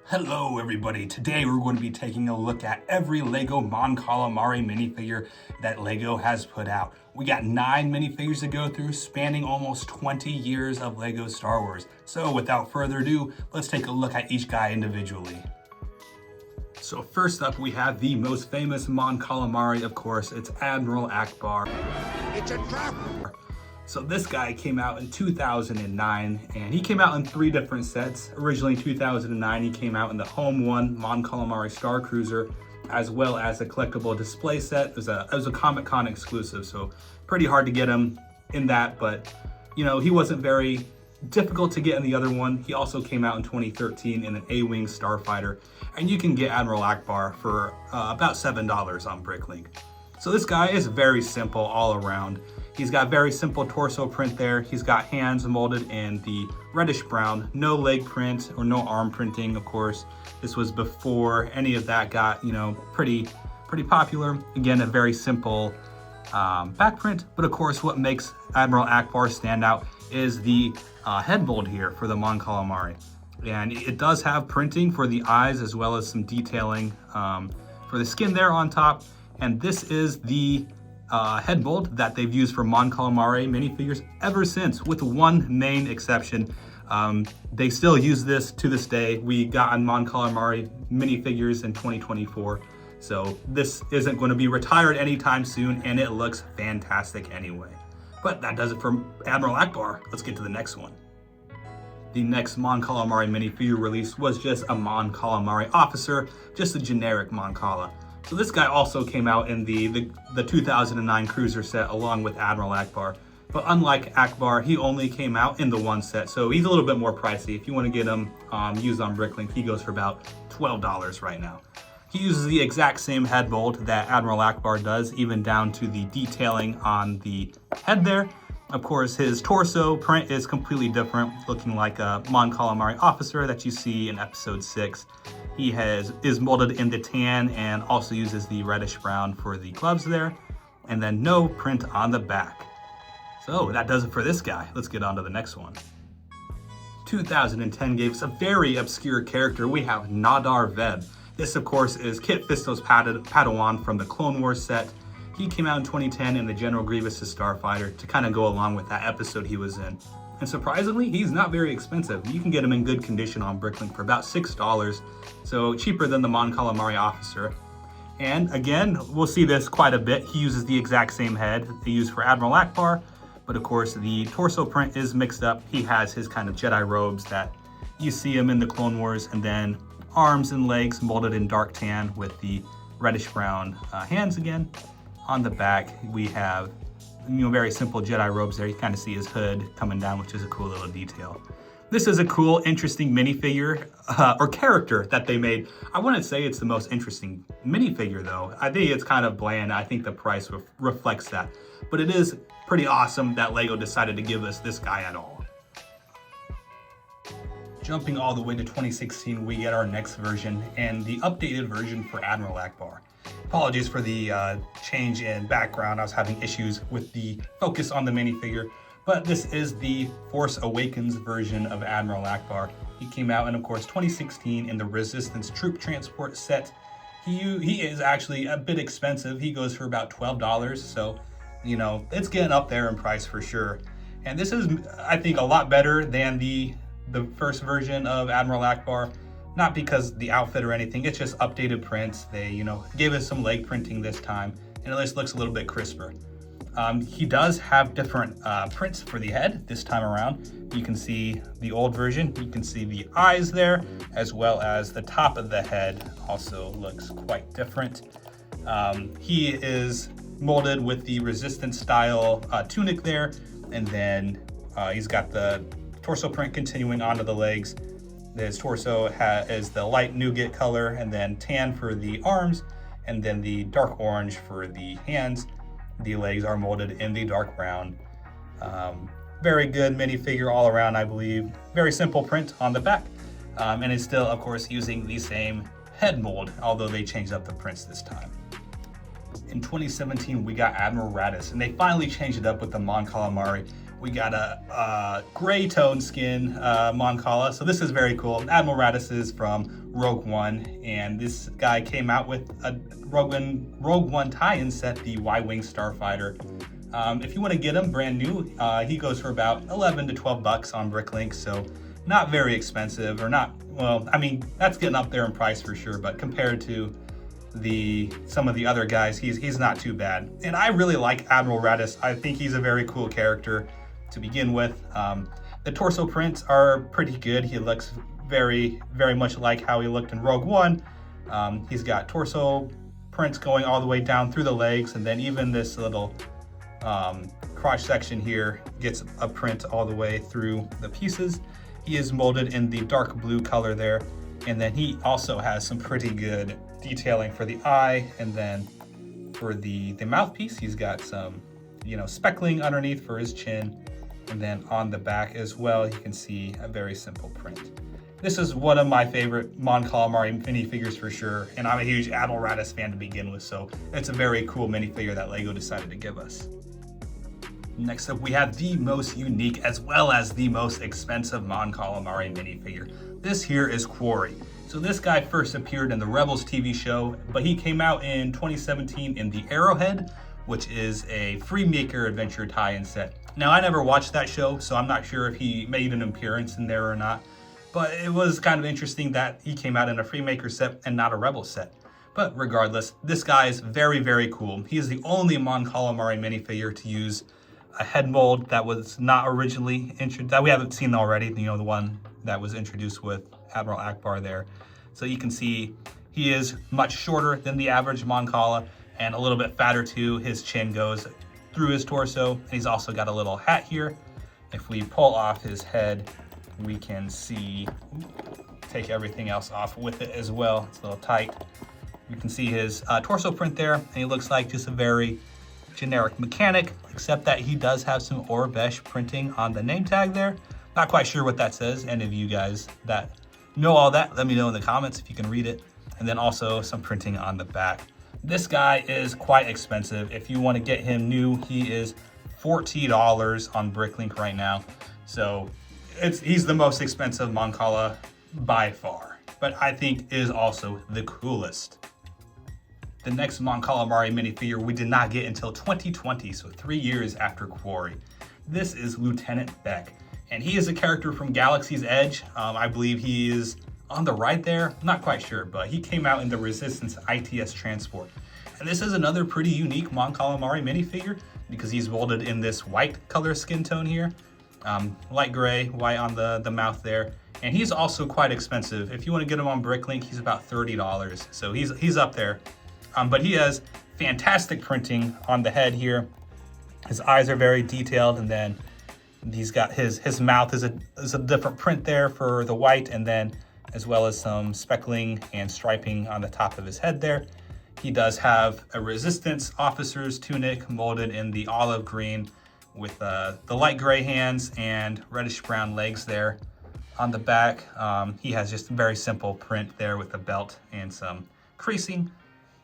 Hello everybody, today we're going to be taking a look at every LEGO Mon Calamari minifigure that LEGO has put out. We got 9 minifigures to go through, spanning almost 20 years of LEGO Star Wars. So without further ado, let's take a look at each guy individually. So first up we have the most famous Mon Calamari, of course, it's Admiral Ackbar. It's a trap! So this guy came out in 2009, and he came out in 3 different sets. Originally in 2009, he came out in the Home 1 Mon Calamari Star Cruiser, as well as a collectible display set. It was a Comic-Con exclusive, so pretty hard to get him in that, but you know, he wasn't very difficult to get in the other one. He also came out in 2013 in an A-Wing Starfighter, and you can get Admiral Ackbar for about $7 on Bricklink. So this guy is very simple all around. He's got very simple torso print there. He's got hands molded in the reddish brown, no leg print or no arm printing, of course. This was before any of that got, you know, pretty popular. Again, a very simple back print, but of course what makes Admiral Ackbar stand out is the head mold here for the Mon Calamari. And it does have printing for the eyes as well as some detailing for the skin there on top. And this is the head mold that they've used for Mon Calamari minifigures ever since, with one main exception. They still use this to this day. We got on Mon Calamari minifigures in 2024, so this isn't going to be retired anytime soon, and it looks fantastic anyway. But that does it for Admiral Ackbar. Let's get to the next one. The next Mon Calamari minifigure release was just a Mon Calamari officer, just a generic Mon Cala. So this guy also came out in the 2009 Cruiser set along with Admiral Ackbar. But unlike Ackbar, he only came out in the one set, so he's a little bit more pricey. If you want to get him used on Bricklink, he goes for about $12 right now. He uses the exact same head mold that Admiral Ackbar does, even down to the detailing on the head there. Of course, his torso print is completely different, looking like a Mon Calamari officer that you see in episode 6. He is molded in the tan and also uses the reddish brown for the gloves there, and then no print on the back. So that does it for this guy. Let's get on to the next one. 2010 gave us a very obscure character. We have Nadar Vebb. This, of course, is Kit Fisto's Padawan from the Clone Wars set. He came out in 2010 in the General Grievous' Starfighter to kind of go along with that episode he was in. And surprisingly, he's not very expensive. You can get him in good condition on Bricklink for about $6, so cheaper than the Mon Calamari officer. And again, we'll see this quite a bit. He uses the exact same head they used for Admiral Ackbar, but of course the torso print is mixed up. He has his kind of Jedi robes that you see him in the Clone Wars, and then arms and legs molded in dark tan with the reddish brown hands again. On the back, we have, you know, very simple Jedi robes there. You kind of see his hood coming down, which is a cool little detail. This is a cool, interesting minifigure or character that they made. I wouldn't say it's the most interesting minifigure though. I think it's kind of bland. I think the price reflects that. But it is pretty awesome that LEGO decided to give us this guy at all. Jumping all the way to 2016, we get our next version and the updated version for Admiral Ackbar. Apologies for the change in background. I was having issues with the focus on the minifigure, but this is the Force Awakens version of Admiral Ackbar. He came out in, of course, 2016 in the Resistance Troop Transport set. He is actually a bit expensive. He goes for about $12, so, you know, it's getting up there in price for sure. And this is, I think, a lot better than the first version of Admiral Ackbar. Not because the outfit or anything, it's just updated prints. They, you know, gave us some leg printing this time, and it just looks a little bit crisper. He does have different prints for the head this time around. You can see the old version, you can see the eyes there, as well as the top of the head also looks quite different. He is molded with the Resistance style tunic there, and then he's got the torso print continuing onto the legs. His torso is the light nougat color, and then tan for the arms, and then the dark orange for the hands. The legs are molded in the dark brown. Very good minifigure all around, I believe. Very simple print on the back. And it's still, of course, using the same head mold, although they changed up the prints this time. In 2017, we got Admiral Raddus, and they finally changed it up with the Mon Calamari. We got a gray tone skin Mon Cal. So this is very cool. Admiral Raddus is from Rogue One, and this guy came out with a Rogue One tie-in set, the Y-Wing Starfighter. If you want to get him brand new, he goes for about 11 to 12 bucks on Bricklink, so not very expensive, or not, well, I mean, that's getting up there in price for sure, but compared to some of the other guys, he's not too bad. And I really like Admiral Raddus. I think he's a very cool character to begin with. The torso prints are pretty good. He looks very, very much like how he looked in Rogue One. He's got torso prints going all the way down through the legs, and then even this little crotch section here gets a print all the way through the pieces. He is molded in the dark blue color there, and then he also has some pretty good detailing for the eye, and then for the mouthpiece, he's got some, speckling underneath for his chin, and then on the back as well, you can see a very simple print. This is one of my favorite Mon Calamari minifigures for sure, and I'm a huge Admiral Raddus fan to begin with, so it's a very cool minifigure that LEGO decided to give us. Next up, we have the most unique as well as the most expensive Mon Calamari minifigure. This here is Quarrie. So this guy first appeared in the Rebels TV show, but he came out in 2017 in the Arrowhead, which is a Freemaker Adventure tie-in set. Now, I never watched that show, so I'm not sure if he made an appearance in there or not, but it was kind of interesting that he came out in a Freemaker set and not a Rebel set. But regardless, this guy is very, very cool. He is the only Mon Calamari minifigure to use a head mold that was not originally introduced, that we haven't seen already, the one that was introduced with Admiral Ackbar there. So you can see he is much shorter than the average Mon Cal and a little bit fatter too. His chin goes through his torso, and he's also got a little hat here. If we pull off his head, we can see, take everything else off with it as well. It's a little tight. You can see his torso print there, and he looks like just a very generic mechanic, except that he does have some Orbesh printing on the name tag there. Not quite sure what that says. Any of you guys that know all that, let me know in the comments if you can read it. And then also some printing on the back. This guy is quite expensive. If you want to get him new, he is $40 on Bricklink right now. So he's the most expensive Mon Cal by far, but I think is also the coolest. The next Mon Calamari minifigure we did not get until 2020, so 3 years after Quarrie. This is Lieutenant Beck, and he is a character from Galaxy's Edge. I believe he is on the right there, not quite sure, but he came out in the Resistance ITS transport. And this is another pretty unique Mon Calamari minifigure because he's molded in this white color skin tone here. Light gray, white on the mouth there. And he's also quite expensive. If you want to get him on Bricklink, he's about $30. So he's up there. But he has fantastic printing on the head here. His eyes are very detailed, and then he's got his mouth is a different print there for the white, and then as well as some speckling and striping on the top of his head there. He does have a Resistance officer's tunic molded in the olive green with the light gray hands and reddish brown legs there. On the back, he has just a very simple print there with a belt and some creasing.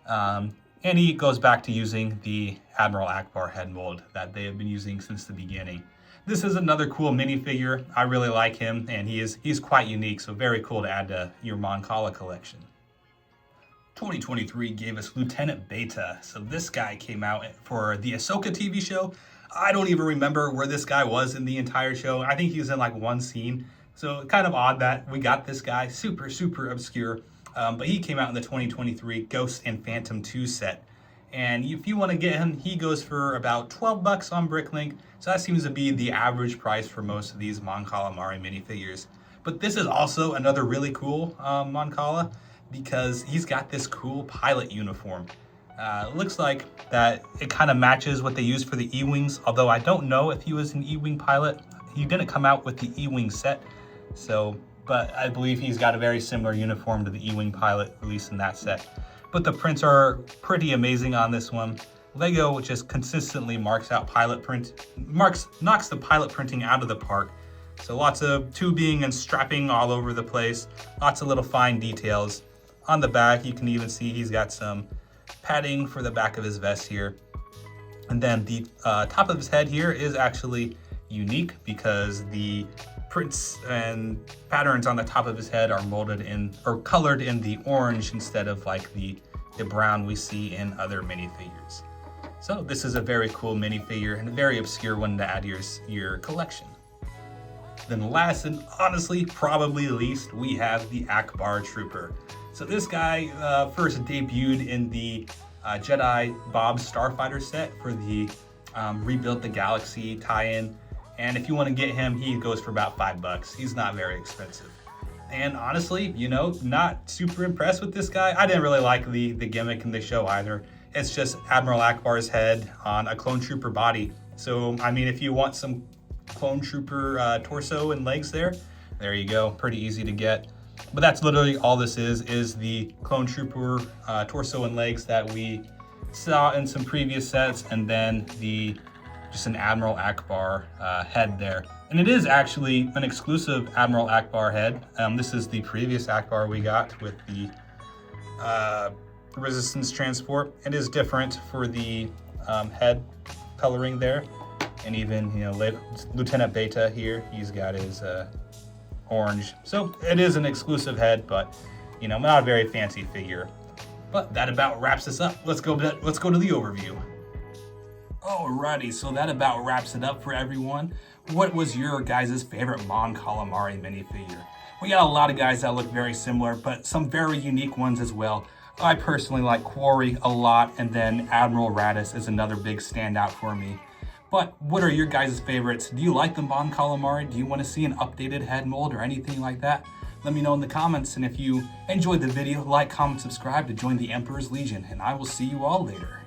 And he goes back to using the Admiral Ackbar head mold that they have been using since the beginning. This is another cool minifigure. I really like him, and he's quite unique, so very cool to add to your Mon Cal collection. 2023 gave us Lieutenant Beyta. So this guy came out for the Ahsoka TV show. I don't even remember where this guy was in the entire show. I think he was in like one scene. So kind of odd that we got this guy, super, super obscure. But he came out in the 2023 Ghost and Phantom 2 set. And if you want to get him, he goes for about 12 bucks on Bricklink. So that seems to be the average price for most of these Mon Calamari minifigures. But this is also another really cool Mon Cal because he's got this cool pilot uniform. Looks like that it kind of matches what they used for the E-Wings, although I don't know if he was an E-Wing pilot. He didn't come out with the E-Wing set, but I believe he's got a very similar uniform to the E-Wing pilot released in that set. But the prints are pretty amazing on this one. LEGO just consistently knocks the pilot printing out of the park. So lots of tubing and strapping all over the place, lots of little fine details. On the back, you can even see he's got some padding for the back of his vest here. And then the top of his head here is actually unique because the prints and patterns on the top of his head are molded in or colored in the orange instead of like the brown we see in other minifigures. So this is a very cool minifigure and a very obscure one to add to your collection. Then last and honestly probably least, we have the Ackbar Trooper. So this guy first debuted in the Jedi Bob Starfighter set for the Rebuild the Galaxy tie-in. And if you want to get him, he goes for about $5. He's not very expensive. And honestly, you know, not super impressed with this guy. I didn't really like the gimmick in the show either. It's just Admiral Ackbar's head on a clone trooper body. So, I mean, if you want some clone trooper torso and legs there you go. Pretty easy to get. But that's literally all this is the clone trooper torso and legs that we saw in some previous sets, and then just an Admiral Ackbar head there. And it is actually an exclusive Admiral Ackbar head. This is the previous Ackbar we got with the Resistance transport. It is different for the head coloring there, and even, you know, Lieutenant Beyta here, he's got his orange. So it is an exclusive head, but you know, not a very fancy figure. But that about wraps us up. Let's go to the overview. Alrighty, so that about wraps it up for everyone. What was your guys' favorite Mon Calamari minifigure? We got a lot of guys that look very similar, but some very unique ones as well. I personally like Quarrie a lot, and then Admiral Raddus is another big standout for me. But what are your guys' favorites? Do you like the Mon Calamari? Do you want to see an updated head mold or anything like that? Let me know in the comments, and if you enjoyed the video, like, comment, subscribe to join the Emperor's Legion, and I will see you all later.